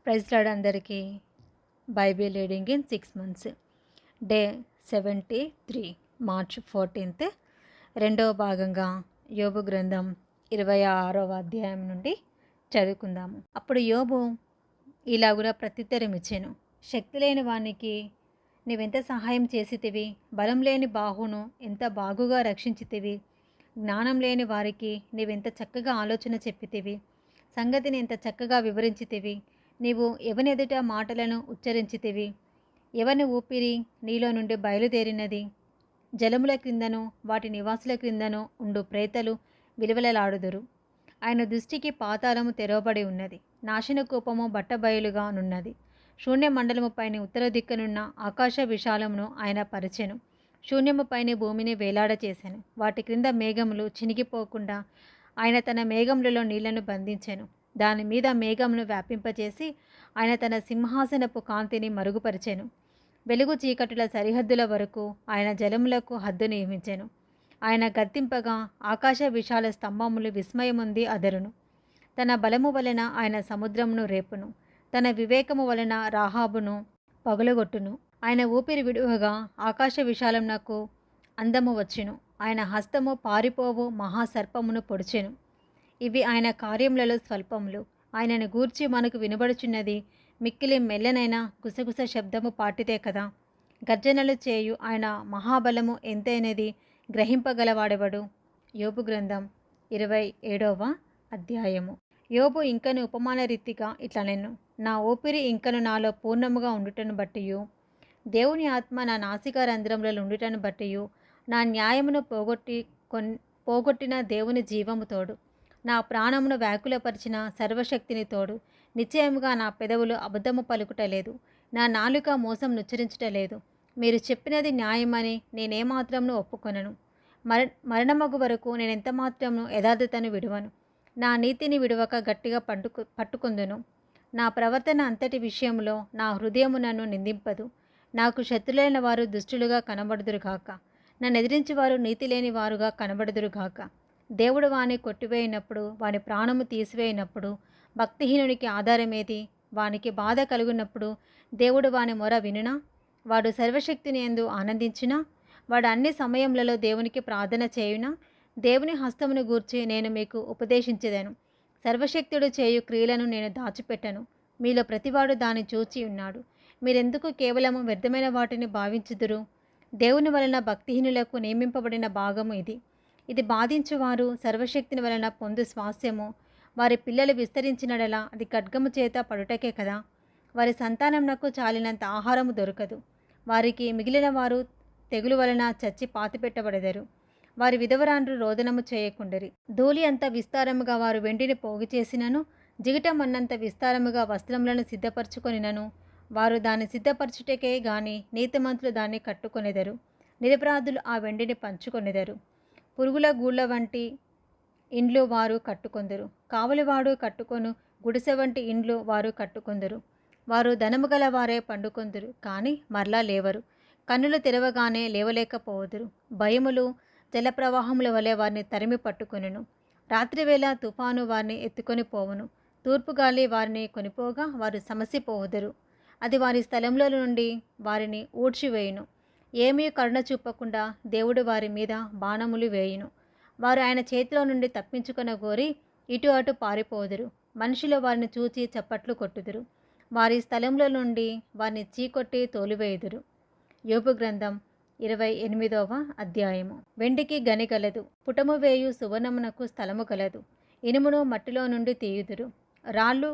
Praise lord అందరికీ. Bible reading in 6 months, day 73, March 14, రెండవ భాగంగా యోబు గ్రంథం 26వ అధ్యాయం నుండి చదువుకుందాము. అప్పుడు యోబు ఇలాగున ప్రత్యుత్తరం ఇచ్చెను. శక్తి లేని వానికి నీవెంత సహాయం చేసితివి, బలం లేని బాహును ఎంత బాగుగా రక్షించితివి, జ్ఞానం లేని వారికి నీవెంత చక్కగా ఆలోచన చెప్పితివి, సంగతిని ఎంత చక్కగా వివరించితివి. నీవు ఎవనెదుట మాటలను ఉచ్చరించితివి, ఎవని ఊపిరి నీలో నుండి బయలుదేరినది. జలముల క్రిందను వాటి నివాసుల క్రిందను ఉండు ప్రేతలు విలువలలాడుదురు. ఆయన దృష్టికి పాతాళము తెరవబడి ఉన్నది, నాశన కూపము బట్టబయలుగా నున్నది. శూన్య మండలము పైన ఉత్తర దిక్కునున్న ఆకాశ విశాలమును ఆయన పరిచెను. శూన్యము పైన భూమిని వేలాడ చేశాను. వాటి క్రింద మేఘములు చినిగిపోకుండా ఆయన తన మేఘములలో నీళ్లను బంధించెను. దాని మీద మేఘమును వ్యాపింపచేసి ఆయన తన సింహాసనపు కాంతిని మరుగుపరిచెను. వెలుగు చీకటుల సరిహద్దుల వరకు ఆయన జలములకు హద్దు నియమించెను. ఆయన గద్దింపగా ఆకాశ విశాల స్తంభములు విస్మయముంది అదరును. తన బలము వలన ఆయన సముద్రమును రేపును, తన వివేకము వలన రాహాబును పగులగొట్టును. ఆయన ఊపిరి విడువగా ఆకాశ విశాలమునకు అందము వచ్చును. ఆయన హస్తము పారిపోవు మహాసర్పమును పొడిచెను. ఇవి ఆయన కార్యములలో స్వల్పములు. ఆయనను గూర్చి మనకు వినబడుచున్నది మిక్కిలి మెల్లనైన గుసగుస శబ్దము పాటితే కదా. గర్జనలు చేయు ఆయన మహాబలము ఎంతైనది గ్రహింపగలవాడెవడు. యోబు గ్రంథం 27వ అధ్యాయము. యోబు ఇంకను ఉపమాన రీతిగా ఇట్లనెను. నా ఊపిరి ఇంకను నాలో పూర్ణముగా ఉండుటను బట్టియు, దేవుని ఆత్మ నా నాసికా రంధ్రములలో ఉండుటను బట్టియు, నా న్యాయమును పోగొట్టిన దేవుని జీవము తోడు, నా ప్రాణమును వ్యాకులపరిచిన సర్వశక్తిని తోడు, నిశ్చయముగా నా పెదవులు అబద్ధము పలుకుటలేదు, నా నాలుక మోసం నుచ్చరించుటలేదు. మీరు చెప్పినది న్యాయమని నేనేమాత్రమును ఒప్పుకొనను. మరణమగు వరకు నేనెంత మాత్రమును యథార్థతను విడువను. నా నీతిని విడువక గట్టిగా పట్టుకుందును. నా ప్రవర్తన అంతటి విషయంలో నా హృదయము నన్ను నిందింపదు. నాకు శత్రులైన వారు దుష్టులుగా కనబడుదురుగాక, నన్ను ఎదిరించి వారు నీతి లేని వారుగా కనబడుదురుగాక. దేవుడు వాని కొట్టివేయినప్పుడు, వాని ప్రాణము తీసివేయినప్పుడు భక్తిహీనునికి ఆధారమేది? వానికి బాధ కలుగునప్పుడు దేవుడు వాని మొర వినునా? వాడు సర్వశక్తిని యందు ఆనందించునా? వాడు అన్ని సమయములలో దేవునికి ప్రార్థన చేయునా? దేవుని హస్తమును గూర్చి నేను మీకు ఉపదేశించెదను. సర్వశక్తుడు చేయు క్రియలను నేను దాచిపెట్టను. మీలో ప్రతివాడు దాన్ని చూచి ఉన్నాడు. మీరెందుకు కేవలము వ్యర్థమైన వాటిని భావించుదురు? దేవుని వలన భక్తిహీనులకు నియమింపబడిన భాగము ఇది. ఇది బాధించువారు సర్వశక్తిని వలన పొందు స్వాస్యము. వారి పిల్లలు విస్తరించినడలా అది ఖడ్గము చేత పడుటకే కదా. వారి సంతానమునకు చాలినంత ఆహారము దొరకదు. వారికి మిగిలిన వారు తెగులు వలన చచ్చి పాతిపెట్టబడెదరు. వారి విధవరాండ్రు రోదనము చేయకుండరి. ధూళి అంత విస్తారముగా వారు వెండిని పోగు చేసినను, జిగిటమన్నంత విస్తారముగా వస్త్రములను సిద్ధపరచుకొనినను వారు దాన్ని సిద్ధపరచుటకే గాని నీతిమంతులు దాన్ని కట్టుకొనెదరు. నిరపరాధులు ఆ వెండిని పంచుకొనెదరు. పురుగుల గూళ్ళ వంటి ఇండ్లు వారు కట్టుకొందరు. కావలివాడు కట్టుకొను గుడిసె వంటి ఇండ్లు వారు కట్టుకొందరు. వారు ధనము గల వారే పండుకొందరు, కానీ మరలా లేవరు. కన్నులు తెరవగానే లేవలేకపోదురు. భయములు జలప్రవాహముల వలె వారిని తరిమి పట్టుకొనును. రాత్రివేళ తుఫాను వారిని ఎత్తుకొని పోవును. తూర్పుగాలి వారిని కొనిపోగా వారు సమసిపోవుదురు. అది వారి స్థలంలో నుండి వారిని ఊడ్చివేయును. ఏమీ కరుణ చూపకుండా దేవుడు వారి మీద బాణములు వేయును. వారు ఆయన చేతిలో నుండి తప్పించుకొన గోరి ఇటు అటు పారిపోదురు. మనుషులు వారిని చూచి చప్పట్లు కొట్టుదురు. వారి స్థలంలో నుండి వారిని చీకొట్టి తోలివేయుదురు. యోబు గ్రంథం 28వ అధ్యాయము. వెండికి గని గలదు, పుటము వేయు సువర్ణమునకు స్థలము గలదు. ఇనుమును మట్టిలో నుండి తీయుదురు, రాళ్ళు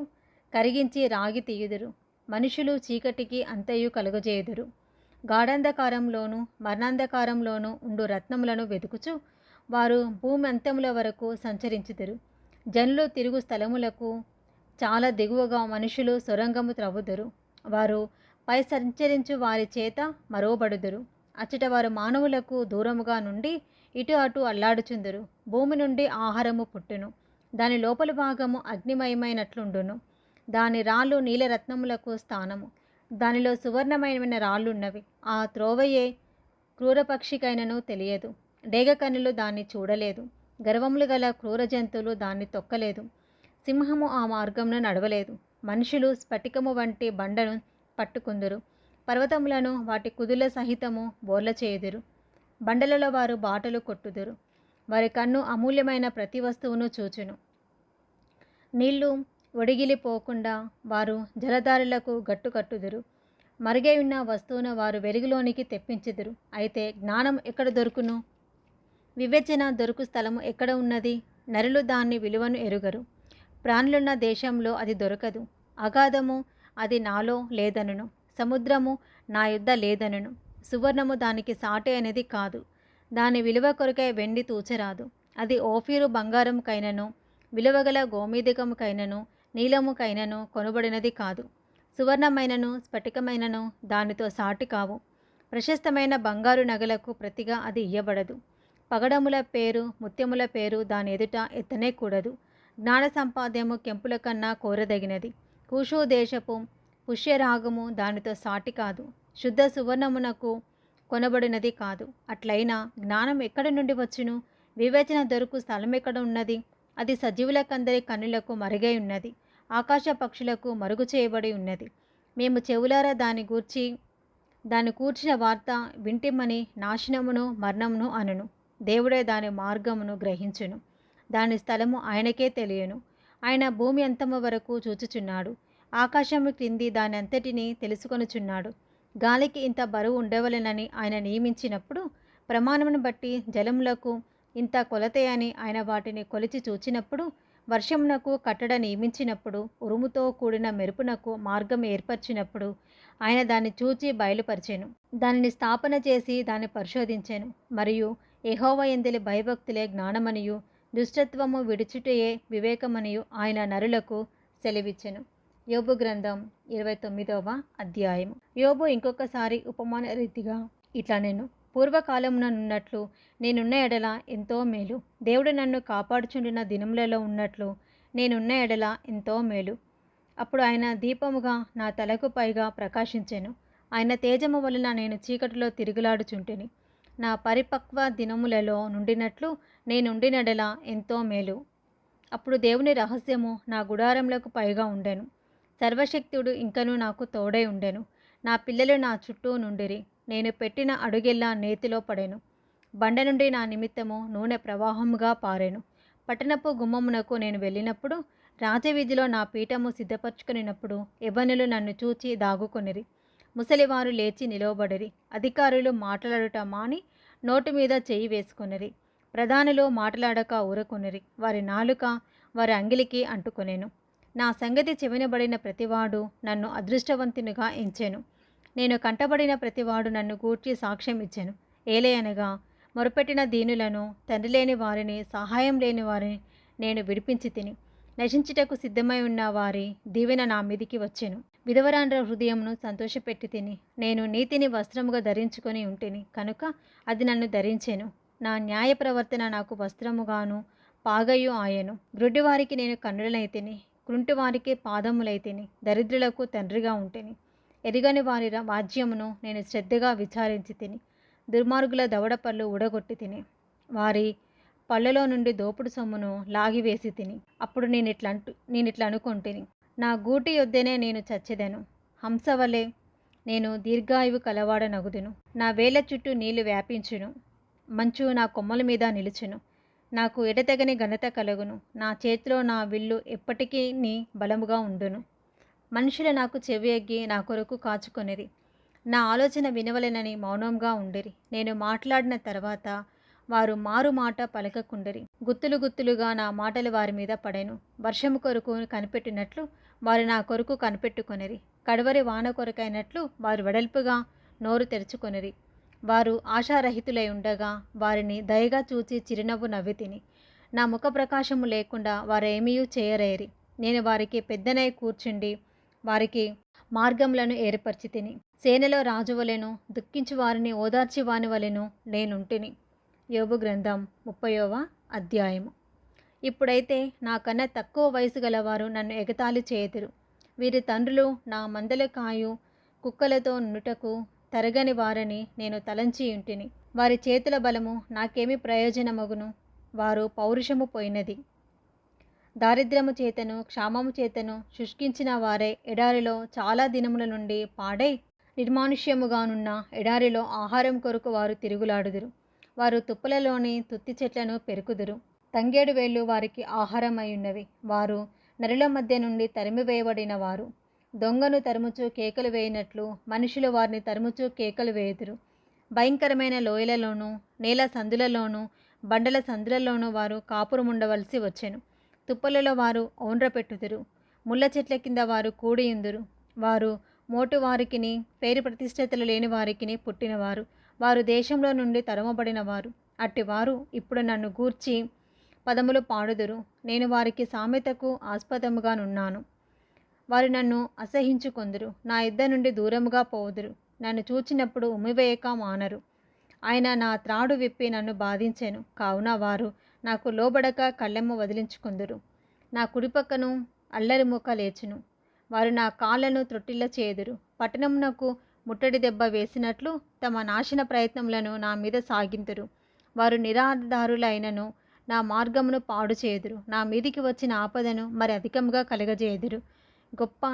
కరిగించి రాగి తీయుదురు. మనుషులు చీకటికి అంతయు కలుగజేయుదురు. గాఢాంధకారంలోను మరణాంధకారంలోను ఉండు రత్నములను వెతుకుచు వారు భూమి అంతముల వరకు సంచరించుదురు. జనులు తిరుగు స్థలములకు చాలా దిగువగా మనుషులు సొరంగము త్రవ్వుదురు. వారు పై సంచరించు వారి చేత మరోబడుదురు. అచ్చట వారు మానవులకు దూరముగా నుండి ఇటు అటు అల్లాడుచుందురు. భూమి నుండి ఆహారము పుట్టును, దాని లోపలి భాగము అగ్నిమయమైనట్లుండును. దాని రాళ్ళు నీలరత్నములకు స్థానము, దానిలో సువర్ణమైన రాళ్ళున్నవి. ఆ త్రోవయే క్రూరపక్షికైనను తెలియదు. డేగ కన్నులు దాన్ని చూడలేదు. గర్వములు గల క్రూర జంతువులు దాన్ని తొక్కలేదు. సింహము ఆ మార్గమును నడవలేదు. మనుషులు స్ఫటికము వంటి బండను పట్టుకుందురు, పర్వతములను వాటి కుదుల సహితము బోర్ల చేయుదురు. బండలలో వారు బాటలు కొట్టుదురు, వారి కన్ను అమూల్యమైన ప్రతి వస్తువును చూచును. నీళ్లు ఒడిగిలిపోకుండా వారు జలధారులకు గట్టు కట్టుదురు, మరుగై ఉన్న వస్తువును వారు వెలుగులోనికి తెప్పించుదురు. అయితే జ్ఞానం ఎక్కడ దొరుకును? వివేచన దొరుకు స్థలము ఎక్కడ ఉన్నది? నరులు దాన్ని విలువను ఎరుగరు. ప్రాణులున్న దేశంలో అది దొరకదు. అగాధము అది నాలో లేదనును, సముద్రము నా యుద్ధ లేదనును. సువర్ణము దానికి సాటి అనేది కాదు, దాని విలువ కొరకై వెండి తూచరాదు. అది ఓఫీరు బంగారముకైనను, విలువగల గోమేధికముకైనను, నీలముకైనను కొనబడినది కాదు. సువర్ణమైనను స్ఫటికమైనను దానితో సాటి కావు. ప్రశస్తమైన బంగారు నగలకు ప్రతిగా అది ఇయ్యబడదు. పగడముల పేరు ముత్యముల పేరు దాని ఎదుట ఎత్తనే కూడదు. జ్ఞాన సంపాద్యము కెంపుల కన్నా కోరదగినది. కూషు దేశపు పుష్యరాగము దానితో సాటి కాదు. శుద్ధ సువర్ణమునకు కొనబడినది కాదు. అట్లయినా జ్ఞానం ఎక్కడి నుండి వచ్చును? వివేచన దొరుకు స్థలం ఎక్కడ ఉన్నది? అది సజీవులకందరి కన్నులకు మరుగై ఉన్నది, ఆకాశ పక్షులకు మరుగు చేయబడి ఉన్నది. మేము చెవులారా దాన్ని కూర్చిన వార్త వింటిమని నాశనమును మరణమును అనును. దేవుడే దాని మార్గమును గ్రహించును, దాని స్థలము ఆయనకే తెలియను. ఆయన భూమి అంతము వరకు చూచుచున్నాడు, ఆకాశము క్రింది దాని అంతటిని తెలుసుకొనుచున్నాడు. గాలికి ఇంత బరువు ఉండవలెనని ఆయన నియమించినప్పుడు, ప్రమాణమును బట్టి జలములకు ఇంత కొలతయని ఆయన వాటిని కొలిచి చూచినప్పుడు, వర్షమునకు కట్టడ నియమించినప్పుడు, ఉరుముతో కూడిన మెరుపునకు మార్గం ఏర్పరిచినప్పుడు, ఆయన దాన్ని చూచి బయలుపరిచెను, దానిని స్థాపన చేసి దాన్ని పరిశోధించెను. మరియు యెహోవా యందలి భయభక్తులే జ్ఞానమనియు, దుష్టత్వము విడిచుటయే వివేకమనియు ఆయన నరులకు సెలవిచ్చెను. యోబు గ్రంథం 29వ అధ్యాయము. యోబు ఇంకొకసారి ఉపమాన రీతిగా ఇట్లా నేను పూర్వకాలముననున్నట్లు నేనున్న ఎడల ఎంతో మేలు, దేవుడు నన్ను కాపాడుచుండిన దినములలో ఉన్నట్లు నేనున్న ఎడల ఎంతో మేలు. అప్పుడు ఆయన దీపముగా నా తలకు పైగా ప్రకాశించెను. ఆయన తేజము వలన నేను చీకటిలో తిరుగులాడుచుంటిని. నా పరిపక్వ దినములలో నుండినట్లు నేనుండినడల ఎంతో మేలు. అప్పుడు దేవుని రహస్యము నా గుడారములకు పైగా ఉండెను. సర్వశక్తుడు ఇంకనూ నాకు తోడై ఉండెను. నా పిల్లలు నా చుట్టూ నుండిరి. నేను పెట్టిన అడుగెల్లా నేతిలో పడెను. బండ నుండి నా నిమిత్తము నూనె ప్రవాహముగా పారెను. పట్టణపు గుమ్మమునకు నేను వెళ్ళినప్పుడు, రాజవీధిలో నా పీఠము సిద్ధపరచుకునినప్పుడు యవ్వనులు నన్ను చూచి దాగుకొనిరి. ముసలివారు లేచి నిలవబడిరి. అధికారులు మాట్లాడుట మాని నోటు మీద చెయ్యి వేసుకొనిరి. ప్రధానులు మాట్లాడక ఊరకొనిరి. వారి నాలుక వారి అంగిలికి అంటుకొనెను. నా సంగతి చెవినబడిన ప్రతివాడు నన్ను అదృష్టవంతునిగా ఎంచెను. నేను కంటబడిన ప్రతివాడు నన్ను గూర్చి సాక్ష్యం ఇచ్చెను. ఏలయనగా మొరపెట్టిన దీనులను, తండ్రి లేని వారిని, సహాయం లేని వారిని నేను విడిపించి తిని, నశించుటకు సిద్ధమై ఉన్న వారి దీవెన నా మీదికి వచ్చెను. విధవరాండ్ర హృదయమును సంతోషపెట్టి తిని, నేను నీతిని వస్త్రముగా ధరించుకొని ఉంటిని కనుక అది నన్ను ధరించెను. నా న్యాయ ప్రవర్తన నాకు వస్త్రముగాను పాగయు ఆయను. గ్రుడ్డివారికి నేను కన్నులనైతిని, కృంటివారికి పాదములైతిని, దరిద్రులకు తండ్రిగా ఉంటిని. ఎరుగని వారి వాద్యమును నేను శ్రద్ధగా విచారించి తిని, దుర్మార్గుల దవడపళ్ళు ఊడగొట్టి తిని, వారి పళ్ళలో నుండి దోపుడు సొమ్మును లాగివేసి తిని. అప్పుడు నేనిట్లా అనుకొంటిని, నా గూటి యొద్దనే నేను చచ్చెదను. హంసవలే నేను దీర్ఘాయువు కలవాడనగుదును. నా వేళ్ల చుట్టూ నీళ్లు వ్యాపించును. మంచు నా కొమ్మల మీద నిలుచును. నాకు ఎడతెగని ఘనత కలుగును. నా చేతిలో నా విల్లు ఎప్పటికీ బలముగా ఉండును. మనుషులు నాకు చెవి ఎగ్గి నా కొరకు కాచుకొనిరి. నా ఆలోచన వినవలెనని మౌనంగా ఉండిరి. నేను మాట్లాడిన తర్వాత వారు మారు మాట పలకకుండిరి. గుత్తులు గుత్తులుగా నా మాటలు వారి మీద పడెను. వర్షము కొరకు కనిపెట్టినట్లు వారు నా కొరకు కనిపెట్టుకొనిరి. కడవరి వాన కొరకైనట్లు వారు వెడల్పుగా నోరు తెరుచుకొనిరి. వారు ఆశారహితులై ఉండగా వారిని దయగా చూచి చిరునవ్వు నవ్వి తిని, నా ముఖ ప్రకాశము లేకుండా వారేమీయూ చేయరేరి. నేను వారికి పెద్దనై కూర్చుండి వారికి మార్గములను ఏర్పరిచి తిని, సేనలో రాజువలెను, దుఃఖించు వారిని ఓదార్చి వాని వలెను నేనుంటిని. యోబు గ్రంథం 30వ అధ్యాయము. ఇప్పుడైతే నాకన్నా తక్కువ వయసు గలవారు నన్ను ఎగతాళి చేయుదురు. వీరి తండ్రులు నా మందల కాయు కుక్కలతో నుటకు తరగని వారని నేను తలంచి ఉంటిని. వారి చేతుల బలము నాకేమి ప్రయోజనమగును? వారు పౌరుషము పోయినది. దారిద్ర్యము చేతను క్షామము చేతను శుష్కించిన వారే ఎడారిలో చాలా దినముల నుండి పాడై నిర్మానుష్యముగానున్న ఎడారిలో ఆహారం కొరకు వారు తిరుగులాడుదురు. వారు తుప్పలలోని తుత్తి చెట్లను పెరుకుదురు. తంగేడు వేళ్ళు వారికి ఆహారమై ఉన్నవి. వారు నరుల మధ్య నుండి తరిమివేయబడిన వారు. దొంగను తరుముచూ కేకలు వేయినట్లు మనుషులు వారిని తరుముచూ కేకలు వేయుదురు. భయంకరమైన లోయలలోనూ నేల సందులలోనూ బండల సందులలోనూ వారు కాపురముండవలసి వచ్చెను. తుప్పలలో వారు ఓండ్ర పెట్టుదురు. ముళ్ళ చెట్ల కింద వారు కూడియుందురు. వారు మోటు వారికిని పేరు ప్రతిష్టతలు లేని వారికిని పుట్టినవారు. వారు దేశంలో నుండి తరమబడిన వారు. అట్టివారు ఇప్పుడు నన్ను గూర్చి పదములు పాడుదురు. నేను వారికి సామెతకు ఆస్పదముగానున్నాను. వారు నన్ను అసహించుకొందురు. నా యుద్ధ నుండి దూరముగా పోవుదురు. నన్ను చూచినప్పుడు ఉమ్మివేయక మానరు. ఆయన నా త్రాడు విప్పి నన్ను బాధించెను. కావున వారు నాకు లోబడక కళ్ళెమ్మ వదిలించుకొందురు. నా కుడిపక్కను అల్లరి మూక లేచును. వారు నా కాళ్ళను త్రొట్టిల్ల చేదురు. పట్టణమునకు ముట్టడి దెబ్బ వేసినట్లు తమ నాశన ప్రయత్నములను నా మీద సాగింతురు. వారు నిరాధారులైనను నా మార్గమును పాడు చేయుదురు. నా మీదికి వచ్చిన ఆపదను మరి అధికముగా కలగజేయుదురు. గొప్ప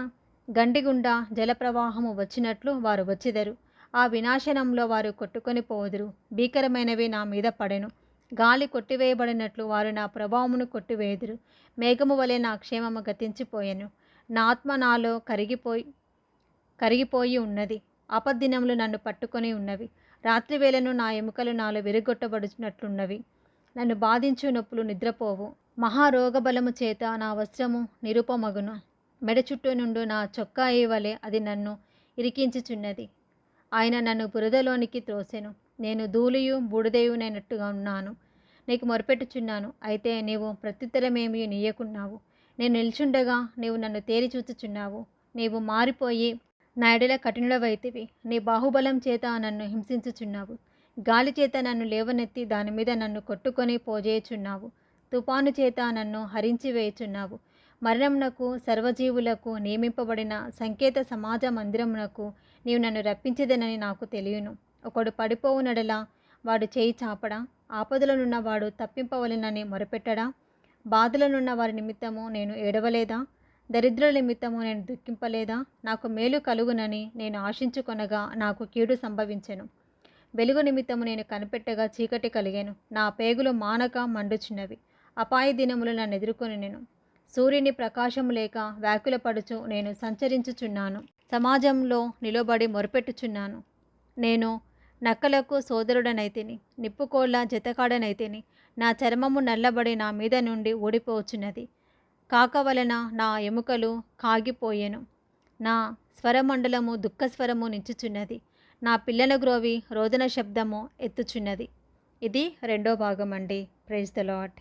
గండిగుండా జలప్రవాహము వచ్చినట్లు వారు వచ్చిదరు. ఆ వినాశనంలో వారు కొట్టుకొని పోదురు. భీకరమైనవి నా మీద పడెను. గాలి కొట్టివేయబడినట్లు వారు నా ప్రభావమును కొట్టివేయుదురు. మేఘము వలె నా క్షేమము గతించిపోయెను. నా ఆత్మ నాలో కరిగిపోయి ఉన్నది. ఆపద్దినములు నన్ను పట్టుకొని ఉన్నవి. రాత్రివేళను నా ఎముకలు నాలో విరగొట్టబడినట్లున్నవి. నన్ను బాధించు నొప్పులు నిద్రపోవు. మహారోగబలము చేత నా వస్త్రము నిరుపమగును. మెడ చుట్టూ నుండి నా చొక్కాయి వలె అది నన్ను ఇరికించుచున్నది. ఆయన నన్ను బురదలోనికి త్రోసెను. నేను ధూళియు బూడిదయునైనట్టుగా ఉన్నాను. నీకు మొరపెట్టుచున్నాను, అయితే నీవు ప్రత్యుత్తరమేమీ నీయకున్నావు. నేను నిల్చుండగా నీవు నన్ను తేరి చూచుచున్నావు. నీవు మారిపోయి నా ఎడల కఠినుడవైతివి. నీ బాహుబలం చేత నన్ను హింసించుచున్నావు. గాలి చేత నన్ను లేవనెత్తి దాని మీద నన్ను కొట్టుకొని పోజేయుచున్నావు. తుఫాను చేత నన్ను హరించి వేయుచున్నావు. మరణమునకు సర్వజీవులకు నియమింపబడిన సంకేత సమాజ మందిరమునకు నీవు నన్ను రప్పించదనని నాకు తెలియను. ఒకడు పడిపోవునడలా వాడు చేయి చాపడా? ఆపదలనున్న వాడు తప్పింపవలెనని మొరపెట్టడా? బాధలనున్న వారి నిమిత్తము నేను ఏడవలేదా? దరిద్రుల నిమిత్తము నేను దుఃఖింపలేదా? నాకు మేలు కలుగునని నేను ఆశించుకొనగా నాకు కీడు సంభవించెను. వెలుగు నిమిత్తము నేను కనిపెట్టగా చీకటి కలిగెను. నా పేగులు మానక మండుచున్నవి. అపాయ దినములు నన్ను ఎదుర్కొని నేను సూర్యుని ప్రకాశము లేక వ్యాకులపడుచు నేను సంచరించుచున్నాను. సమాజంలో నిలబడి మొరపెట్టుచున్నాను. నేను నక్కలకు సోదరుడనైతిని, నిప్పుకోళ్ళ జతకాడనైతిని. నా చర్మము నల్లబడి నా మీద నుండి ఊడిపోచున్నది. కాక వలన నా ఎముకలు కాగిపోయెను. నా స్వరమండలము దుఃఖస్వరము నించుచున్నది. నా పిల్లల గ్రోవి రోదన శబ్దము ఎత్తుచున్నది. ఇది 2వ భాగం అండి. Praise the lord.